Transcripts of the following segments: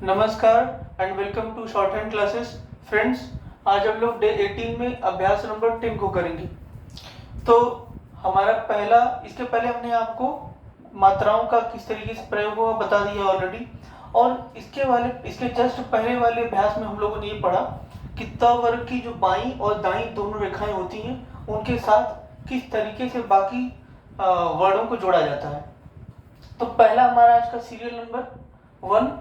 नमस्कार and welcome to shorthand classes. Friends, आज हम लोग डे 18 में अभ्यास नंबर 10 को करेंगे। तो हमारा पहला, इसके पहले हमने आपको मात्राओं का किस तरीके से प्रयोग हुआ बता दिया ऑलरेडी। और इसके जस्ट पहले वाले अभ्यास में हम लोगों ने ये पढ़ा कि त वर्ग की जो बाईं और दाईं दोनों रेखाएं होती हैं उनके साथ किस तरीके से बाकी वर्डों को जोड़ा जाता है। तो पहला हमारा आज का सीरियल नंबर 1,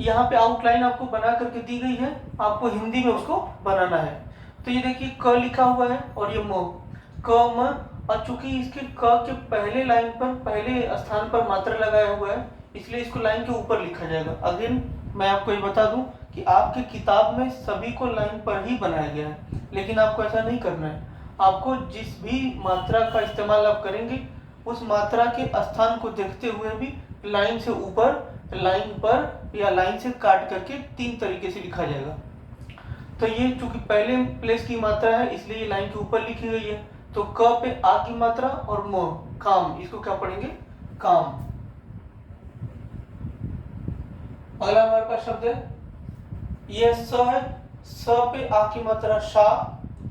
यहाँ पे आउटलाइन आपको बना करके दी गई है, आपको हिंदी में उसको बनाना है। तो ये देखिए क लिखा हुआ है और ये म, क म, और चूंकि इसके क के पहले लाइन पर पहले स्थान पर मात्रा लगाया हुआ है इसलिए इसको लाइन के ऊपर लिखा जाएगा। अगेन मैं आपको ये बता दूं कि आपके किताब में सभी को लाइन पर ही बनाया गया है, लेकिन आपको ऐसा नहीं करना है। आपको जिस भी मात्रा का इस्तेमाल आप करेंगे उस मात्रा के स्थान को देखते हुए भी लाइन से ऊपर, लाइन पर या लाइन से काट करके 3 तरीके से लिखा जाएगा। तो ये चूंकि पहले प्लेस की मात्रा है इसलिए ये लाइन के ऊपर लिखी गई है। तो क पे आ की मात्रा और म काम, इसको क्या पढ़ेंगे? काम। अगला हमारे पास शब्द है ये स है, स पे आ की मात्रा शा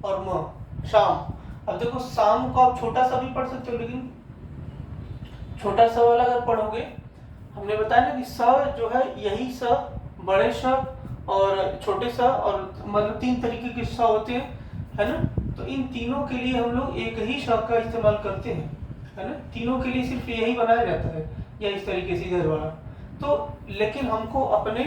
और म शाम। अब देखो शाम को आप छोटा सा भी पढ़ सकते हो, लेकिन छोटा सा वाला अगर पढ़ोगे, हमने बताया ना कि स जो है यही स, बड़े स और छोटे स, और मतलब 3 तरीके के स होते हैं, है ना। तो इन तीनों के लिए हम लोग एक ही श का इस्तेमाल करते हैं, है ना। तीनों के लिए सिर्फ यही बनाया जाता है, या इस तरीके से इधर वाला। तो लेकिन हमको अपने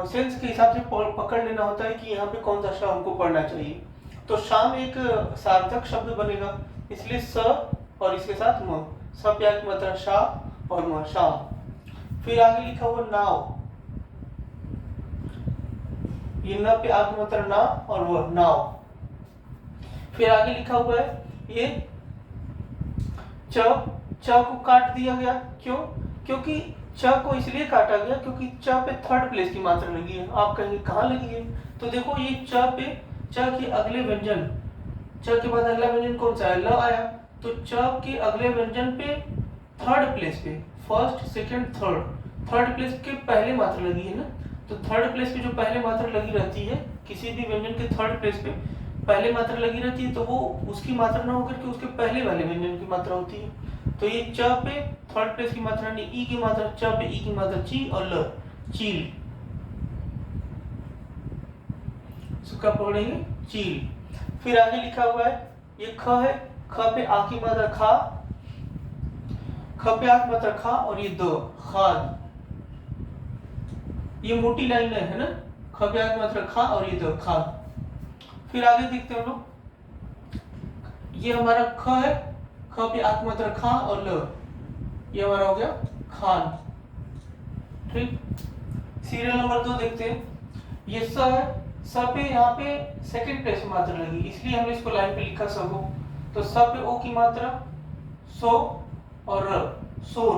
सेंस के हिसाब से पकड़ लेना होता है कि यहाँ पे कौन सा श हमको पढ़ना चाहिए। तो शाम एक सार्थक शब्द बनेगा, इसलिए स और इसके साथ म, स पे आ की मात्रा शा और म शाम। फिर आगे लिखा हुआ नाव, ये न पे आ की मात्रा ना और वह नाव। फिर आगे लिखा हुआ है ये च, च को काट दिया गया। क्यों? क्योंकि च को इसलिए काटा गया क्योंकि च पे थर्ड प्लेस की मात्रा लगी है। आप कहेंगे कहाँ लगी है? तो देखो ये च पे, च के अगले व्यंजन, च के बाद अगला व्यंजन कौन सा है? ल आया। तो च के अगले व्यंजन पे थर्ड प्लेस पे, फर्स्ट सेकंड थर्ड प्लेस के पहले मात्रा लगी है ना। तो थर्ड प्लेस पे जो पहले मात्रा लगी रहती है, किसी भी व्यंजन के थर्ड प्लेस पे पहले मात्रा लगी रहती है, तो वो उसकी मात्रा ना होकर के उसके पहले वाले व्यंजन की मात्रा होती है। तो ये च पे थर्ड प्लेस की मात्रा नहीं, ई की मात्रा, च पे ई की मात्रा ची और ल, चील। इसका पकड़ेंगे चील। फिर आगे लिखा हुआ है ये ख है, ख पे आ की मात्रा खा, ख पे आ की मात्रा खा और ये द, खाद। ये मोटी लाइन है ना, ख पे आ की मात्रा खा और ये द, खाद। फिर आगे देखते हैं हम लोग, ये हमारा ख है, ख पे आ की मात्रा खा और ल, ये हमारा हो गया खान। ठीक। सीरियल नंबर 2 देखते हैं, ये स है, स पे यहाँ पे सेकंड प्लेस में मात्रा लगी इसलिए हमने इसको लाइन पे लिखा सबो। तो स पे ओ की मात्रा सो और र, शोर।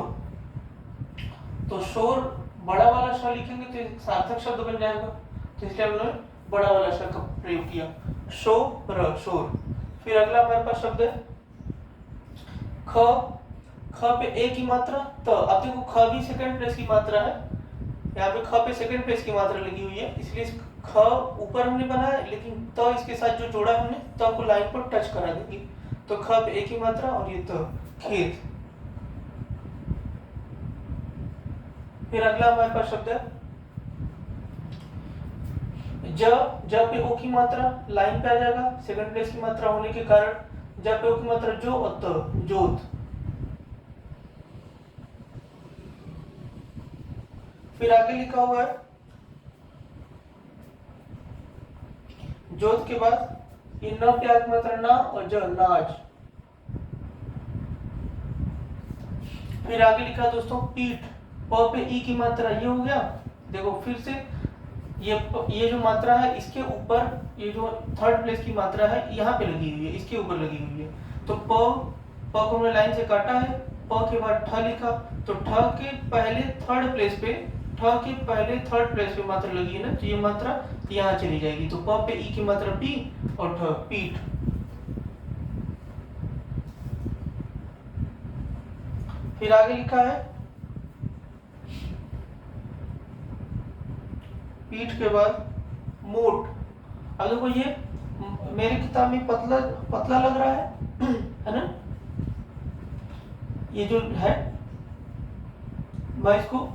तो शोर बड़ा वाला श लिखेंगे तो एक सार्थक शब्द बन जाएगा, तो इसलिए हमने बड़ा वाला श का प्रयोग किया, शो र, शोर। फिर अगला हमारे पास शब्द है ख, ख पे ए की मात्रा त। अब देखो ख भी सेकंड प्लेस की मात्रा है, यहाँ पे ख पे सेकंड प्लेस की मात्रा लगी हुई है, इसलिए ख ऊपर हमने बनाया, लेकिन त इसके साथ जो जोड़ा हमने, त को लाइन पर टच करा देंगे। तो ख पे ए की मात्रा और ये त, खेत। फिर अगला हमारे पास शब्द है ज, ज पे ओ की मात्रा लाइन पे आ जाएगा, सेकंड प्लेस की मात्रा होने के कारण। ज पे ओ की मात्रा जो और त, जोत। फिर आगे लिखा हुआ है जोत के बाद ये न पे आ की मात्रा ना और ज, नाज। फिर आगे लिखा दोस्तों पीठ, प पे ई की मात्रा, ये हो गया। देखो फिर से ये जो मात्रा है इसके ऊपर, ये जो थर्ड प्लेस की मात्रा है यहाँ पे लगी हुई है, इसके ऊपर लगी हुई है। तो प को हमने लाइन से काटा है, प के बाद ठ लिखा, तो ठ के पहले थर्ड प्लेस पे, ठ के पहले थर्ड प्लेस पे मात्रा लगी है ना, तो ये मात्रा यहाँ चली जाएगी। तो प पे ई की मात्रा पी और ठ, पीठ। फिर आगे लिखा है पीठ के बाद मोट। अब देखो ये मेरे किताब में पतला पतला लग रहा है ना, ये जो है मैं इसको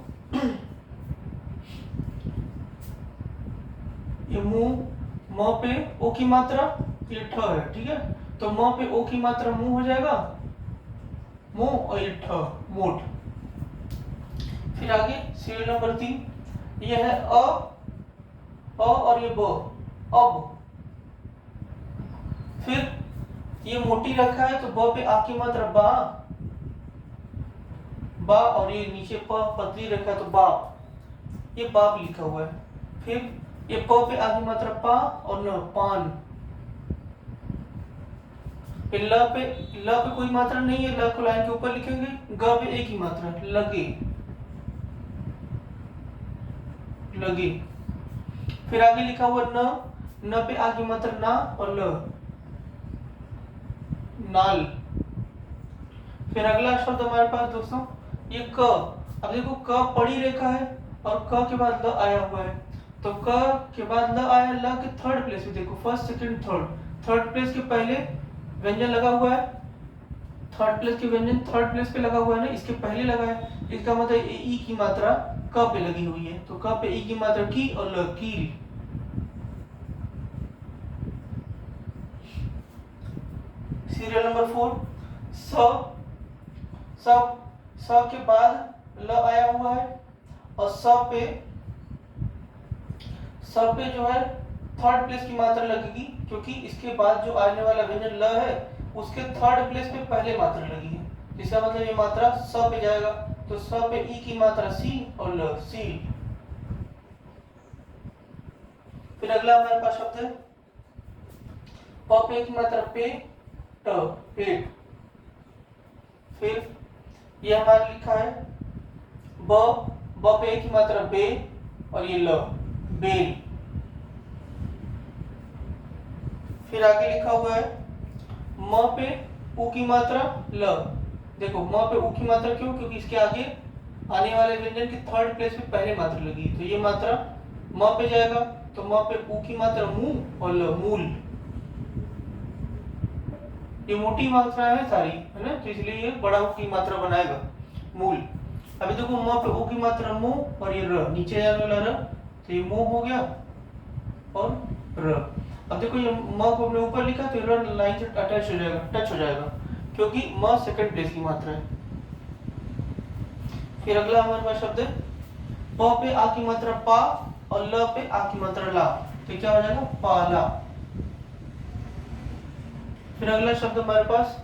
ये मुंह, म पे ओ की मात्रा, ये ठ है, ठीक है। तो म पे ओ की मात्रा मुंह हो जाएगा, मुंह, और ये ठ मोट। फिर आगे सीरियल नंबर 3, ये है अ और ये ब, अब। फिर ये मोटी रखा है तो ब पे आ की मात्रा बा, बा, और ये नीचे प पतली रखा है तो बाप, ये बाप लिखा हुआ है। फिर ये प पे आ की मात्रा पा और न पान। फिर ल पे कोई मात्रा नहीं है, ल को लाइन के ऊपर लिखेंगे। ग पे एक ही मात्रा, लगे, लगे। फिर आगे लिखा हुआ न पे आ की मात्रा ना और ल, नाल। फिर अगला शब्द हमारे पास दोस्तों ये क। अब देखो क पड़ी रेखा है और क के बाद ल आया हुआ है, तो क के बाद ल आया, ल के थर्ड प्लेस पे देखो, फर्स्ट सेकंड थर्ड प्लेस के पहले व्यंजन लगा हुआ है, थर्ड प्लेस के व्यंजन थर्ड प्लेस पे लगा हुआ है ना, इसके पहले लगा है। इसका मतलब ई की मात्रा क पे लगी हुई है, तो क पे ई की मात्रा की और ल कील। सीरियल नंबर 4, स के बाद ल आया हुआ है और स पे जो है थर्ड प्लेस की मात्रा लगेगी, क्योंकि इसके बाद जो आने वाला व्यंजन ल है उसके थर्ड प्लेस पे पहले मात्रा लगी है, इसका मतलब ये मात्रा स पे जाएगा, तो स पे ई की मात्रा सी और ल, सील। फिर अगला हमारे पास शब्द है प पे की मात्रा पे, ट, पेट। फिर ये हमारा लिखा है ब पे एक ही मात्रा बे और ये ल, बेल। फिर आगे लिखा हुआ है म पे उ की मात्रा ल। देखो म पे उ की मात्रा क्यों, क्योंकि इसके आगे आने वाले व्यंजन की थर्ड प्लेस पे पहले मात्रा लगी, तो ये मात्रा म पे जाएगा, तो म पे उ की मात्रा मुंह और ल, मूल। ये मोटी मात्रा है सारी, है ना, तो इसलिए ये बड़ा उ की मात्रा बनाएगा, मूल। अभी देखो म पे उ की मात्रा मुंह और ये र, नीचे जाने वाला र, तो ये मुंह हो गया और र। अब देखो ये म को हमने ऊपर लिखा तो र लाइन से अटैच हो जाएगा, टच हो जाएगा, क्योंकि म सेकंड प्लेस की मात्रा है। फिर अगला हमारे पास शब्द है प पे आ की मात्रा पा और ल पे आ की मात्रा ला, तो क्या हो जाएगा, पाला। फिर अगला शब्द हमारे पास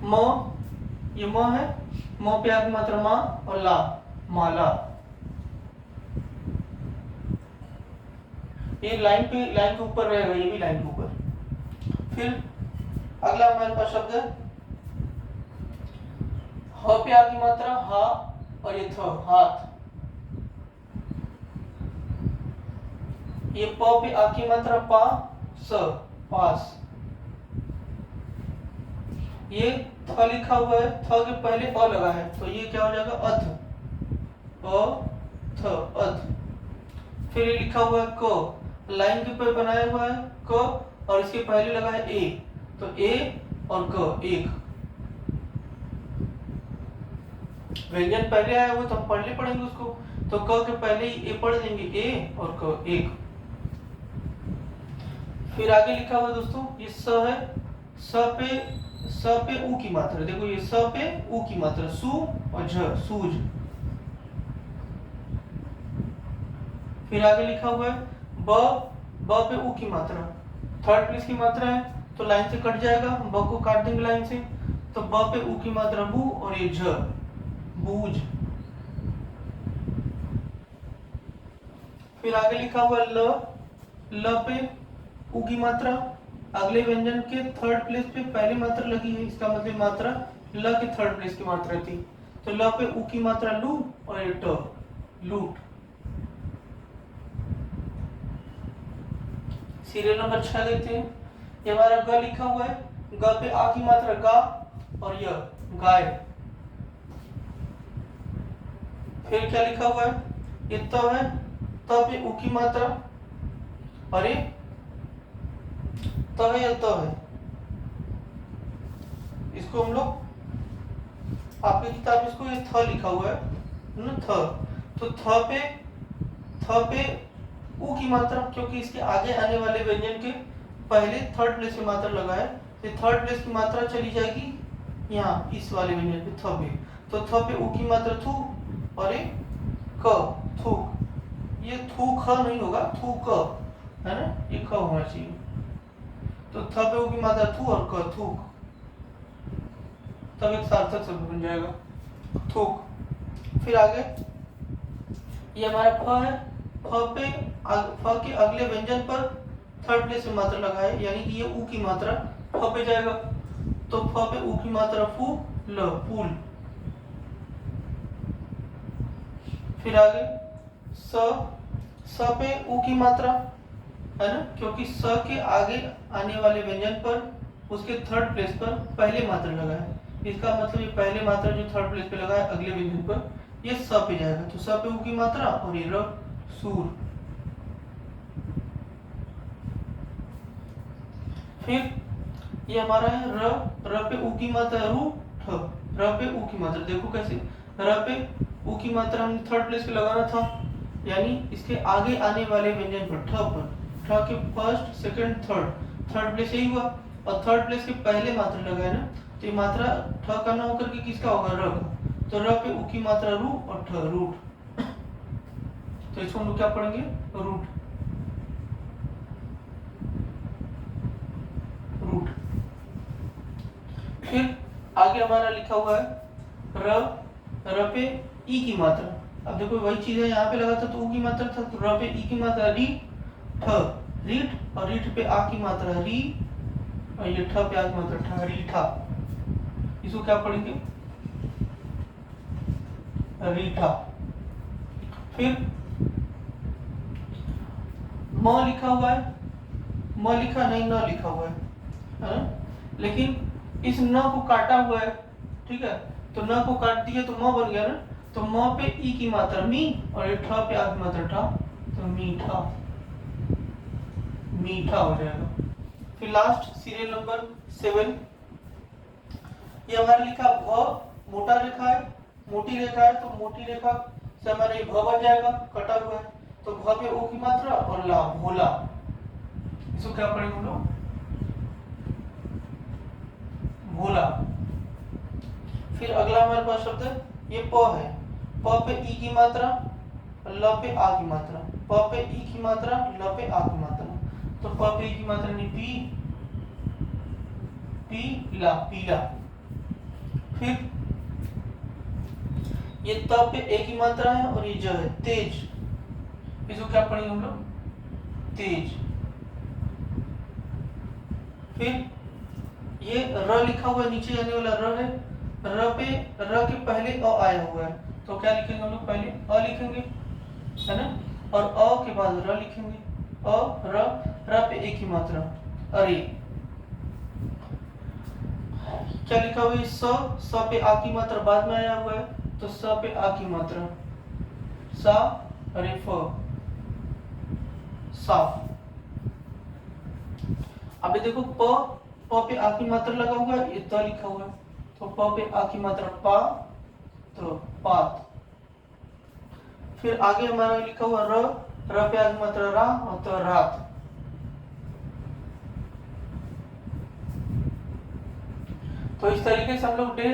म, ये म है, म पे आ की मात्रा मा और ला, माला। ये लाइन के ऊपर रहेगा, ये भी लाइन के ऊपर। फिर अगला हमारे पास शब्द है ह पे आ की मात्रा हा और ये थ, हाथ। ये प पे आ की मात्रा पा, स, पास। ये थ लिखा हुआ है, थ के पहले अ लगा है, तो ये क्या हो जाएगा, अध, अ थ, अध। फिर ये लिखा हुआ है क, लाइन के ऊपर बनाया हुआ है क और इसके पहले लगा है ए, तो ए और क, एक। व्यंजन पहले आया हुआ तो हम पढ़ने पड़ेंगे उसको, तो क के पहले ही ए पढ़ देंगे, ए और क, एक। फिर आगे लिखा हुआ दोस्तों ये स है, स पे उ की मात्रा, देखो ये स पे उ की मात्रा, सु और झ, सूझ। फिर आगे लिखा हुआ है ब पे उ की मात्रा, थर्ड प्लेस की मात्रा है, तो लाइन से कट जाएगा, ब को काट देंगे लाइन से, तो ब पे उ की मात्रा बू और ये झ, बूझ। फिर आगे लिखा हुआ ल पे उ की मात्रा, अगले व्यंजन के थर्ड प्लेस पे पहली मात्रा लगी है, इसका मतलब मात्रा ल के थर्ड प्लेस की मात्रा थी, तो ल पे उ की मात्रा लू और ये ट, लूट। सीरियल नंबर 6 देखते हैं, ये हमारा ग लिखा हुआ है, ग पे आ की मात्रा गा और य, गाय। फिर क्या लिखा हुआ है, ये त है, त पे उ की मात्रा, और ये त है या त है, इसको हम लोग, आपकी किताब इसको ये थ लिखा हुआ है ना, थ, तो थ पे उ की मात्रा, क्योंकि इसके आगे आने वाले व्यंजन के पहले थर्ड प्लेस की मात्रा लगा है, तो थर्ड प्लेस की मात्रा चली जाएगी यहाँ इस वाले व्यंजन पे थ पे, तो थ पे उ की मात्रा थू, और ये क थूक, ये थू ख नहीं होगा, थू क है ना, ये ख होना चाहिए, तो थ पे उ की मात्रा थू और क थूक, तब एक सार्थक शब्द बन जाएगा थूक। फिर आगे ये हमारा फ है, फ के अगले व्यंजन पर थर्ड प्लेस में मात्रा लगा है, यानी कि ये उ की मात्रा फ पे जाएगा, तो फ पे उ की मात्रा फू ल फूल। फिर आगे स पे उ की मात्रा है ना, क्योंकि स के आगे आने वाले व्यंजन पर उसके थर्ड प्लेस पर पहले मात्रा लगा है, इसका मतलब ये पहले मात्रा जो थर्ड प्लेस पे लगा है अगले व्यंजन पर, ये स पे जाएगा, तो स पे उ की मात्रा और ये र सूर। फिर ये हमारा है र पे उ की मात्रा रू ठ, र पे उ की मात्रा, देखो कैसे, र पे उ की मात्रा हमने थर्ड प्लेस पे लगाना था, यानी इसके आगे आने वाले व्यंजन पर ठ पर, ठ के फर्स्ट सेकंड थर्ड प्लेस यही हुआ, और थर्ड प्लेस के पहले मात्रा लगा है ना, तो ये मात्रा ठ का ना होकर के किसका होगा, र का, तो र पे उ की मात्रा रू और ठ रूट, तो इसको हम लोग क्या पढ़ेंगे, रूट, रूट। फिर आगे हमारा लिखा हुआ है र पे ई की मात्रा, अब देखो वही चीज है, यहाँ पे लगा था तो उ की मात्रा था, तो र पे ई की मात्रा री ठ, रीठ, और रीठ पे आ की मात्रा री, और ये ठ पे आ की मात्रा ठ, रीठा, इसको क्या पढ़ेंगे, रीठा। फिर म लिखा हुआ है, म लिखा नहीं, न लिखा हुआ है, लेकिन इस न को काटा हुआ है, ठीक है, तो न को काट दिया तो म बन गया ना, तो म पे ई की मात्रा मी, और ये ठ पे आ की मात्रा ठा, तो मीठा, मीठा हो जाएगा। फिर लास्ट सीरियल नंबर 7, ये हमारा लिखा भ, मोटा रेखा है, मोटी रेखा है, तो मोटी रेखा से हमारा ये भ बन जाएगा, कटा हुआ है, तो भ पे ओ की मात्रा और ला, भोला, इसको क्या पढ़ेंगे हम लोग, भोला। फिर अगला हमारे पास शब्द है ये प है, प पे ई की मात्रा, ल पे आ की मात्रा, प पे ई की मात्रा, ल पे आ की मात्रा, तो प पे ई की मात्रा नहीं पीला, पीला। फिर ये त पे ए की मात्रा है और ये ज है, तेज, इसको क्या पढ़ेंगे हम लोग, तेज। फिर ये र लिखा हुआ है, नीचे आने वाला र है, र के पहले अ आया हुआ है, तो क्या लिखेंगे हम लोग, पहले अ लिखेंगे है ना, और अ के बाद र लिखेंगे, र पे ए की मात्रा, अरे। क्या लिखा हुआ है, स पे आ की मात्रा बाद में आया हुआ है, तो स पे आ की मात्रा सा, अरे फ, साफ। अभी देखो प पे आ की मात्रा लगा हुआ है, ये त लिखा हुआ है, तो प पे आ की मात्रा पा, तो पात। फिर आगे हमारा लिखा हुआ र पे आ की मात्रा रा, और तो रात। तो इस तरीके से हम लोग डे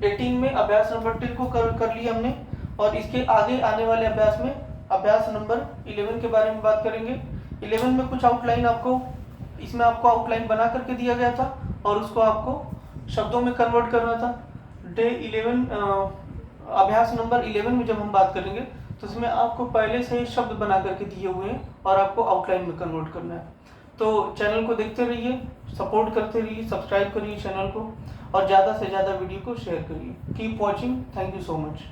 18 में अभ्यास नंबर 10 को कर लिया हमने, और इसके आगे आने वाले अभ्यास में अभ्यास नंबर 11 के बारे में बात करेंगे। 11 में कुछ आउटलाइन आपको, इसमें आपको आउटलाइन बना करके दिया गया था, और उसको आपको शब्दों में कन्वर्ट करना था। डे 11 अभ्यास नंबर 11 में जब हम बात करेंगे, तो इसमें आपको पहले से ही शब्द बना करके दिए हुए हैं, और आपको आउटलाइन में कन्वर्ट करना है। तो चैनल को देखते रहिए, सपोर्ट करते रहिए, सब्सक्राइब करिए चैनल को, और ज़्यादा से ज़्यादा वीडियो को शेयर करिए। Keep watching, thank you so much.